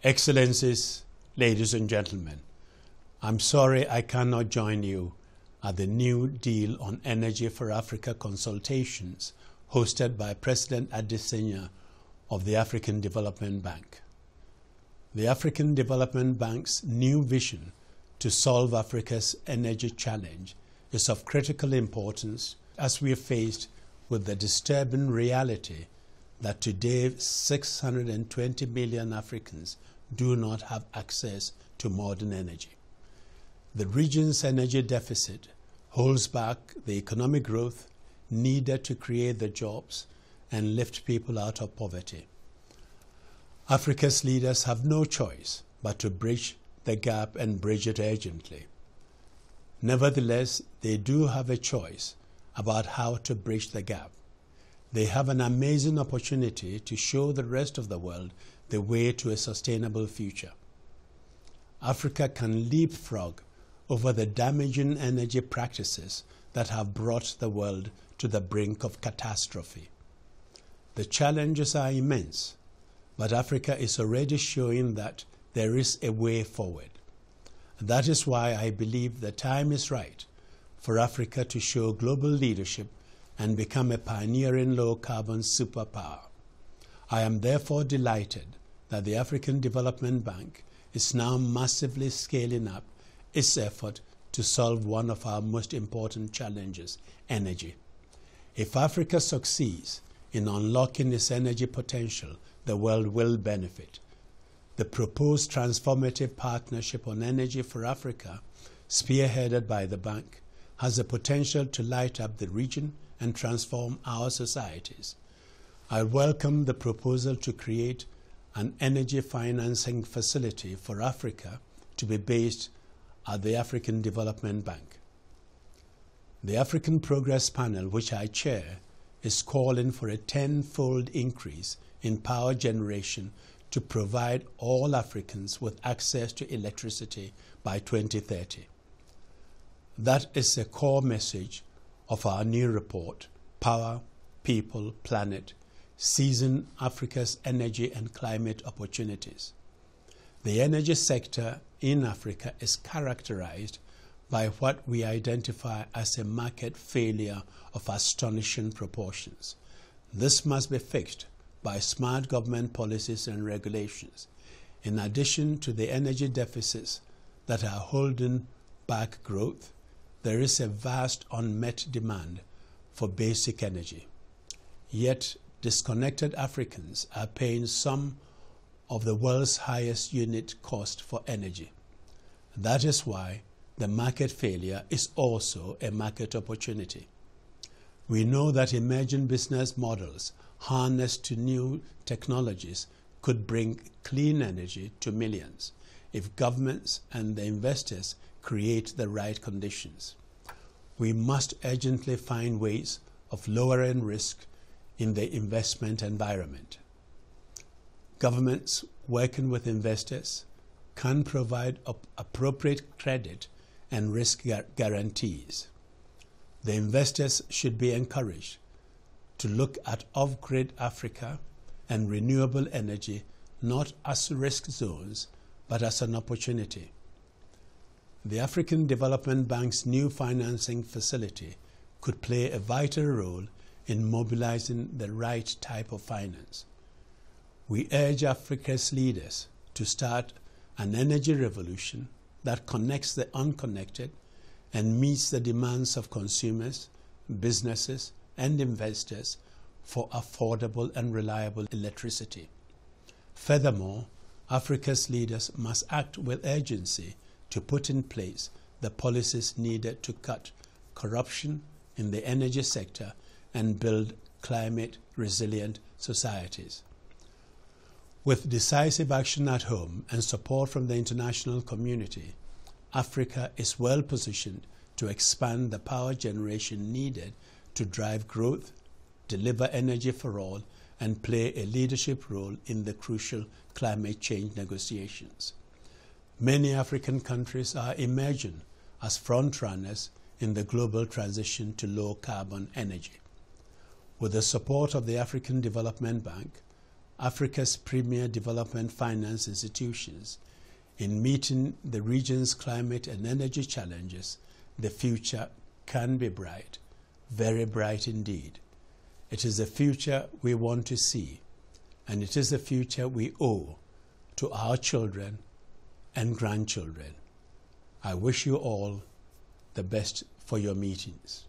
Excellencies, ladies and gentlemen, I'm sorry I cannot join you at the New Deal on Energy for Africa consultations hosted by President Adesanya of the African Development Bank. The African Development Bank's new vision to solve Africa's energy challenge is of critical importance as we are faced with the disturbing reality that today 620 million Africans do not have access to modern energy. The region's energy deficit holds back the economic growth needed to create the jobs and lift people out of poverty. Africa's leaders have no choice but to bridge the gap and bridge it urgently. Nevertheless, they do have a choice about how to bridge the gap. They have an amazing opportunity to show the rest of the world the way to a sustainable future. Africa can leapfrog over the damaging energy practices that have brought the world to the brink of catastrophe. The challenges are immense, but Africa is already showing that there is a way forward. That is why I believe the time is right for Africa to show global leadership and become a pioneering low-carbon superpower. I am therefore delighted that the African Development Bank is now massively scaling up its effort to solve one of our most important challenges, energy. If Africa succeeds in unlocking its energy potential, the world will benefit. The proposed transformative partnership on energy for Africa, spearheaded by the bank, has the potential to light up the region and transform our societies. I welcome the proposal to create an energy financing facility for Africa to be based at the African Development Bank. The African Progress Panel, which I chair, is calling for a 10-fold increase in power generation to provide all Africans with access to electricity by 2030. That is the core message of our new report, Power, People, Planet, Seizing Africa's Energy and Climate Opportunities. The energy sector in Africa is characterized by what we identify as a market failure of astonishing proportions. This must be fixed by smart government policies and regulations. In addition to the energy deficits that are holding back growth, there is a vast unmet demand for basic energy. Yet, disconnected Africans are paying some of the world's highest unit cost for energy. That is why the market failure is also a market opportunity. We know that emerging business models harnessed to new technologies could bring clean energy to millions if governments and the investors create the right conditions. We must urgently find ways of lowering risk in the investment environment. Governments working with investors can provide appropriate credit and risk guarantees. The investors should be encouraged to look at off-grid Africa and renewable energy not as risk zones, but as an opportunity. The African Development Bank's new financing facility could play a vital role in mobilizing the right type of finance. We urge Africa's leaders to start an energy revolution that connects the unconnected and meets the demands of consumers, businesses, and investors for affordable and reliable electricity. Furthermore, Africa's leaders must act with urgency to put in place the policies needed to cut corruption in the energy sector and build climate-resilient societies. With decisive action at home and support from the international community, Africa is well positioned to expand the power generation needed to drive growth, deliver energy for all, and play a leadership role in the crucial climate change negotiations. Many African countries are emerging as frontrunners in the global transition to low-carbon energy. With the support of the African Development Bank, Africa's premier development finance institutions, in meeting the region's climate and energy challenges, the future can be bright, very bright indeed. It is a future we want to see, and it is a future we owe to our children and grandchildren. I wish you all the best for your meetings.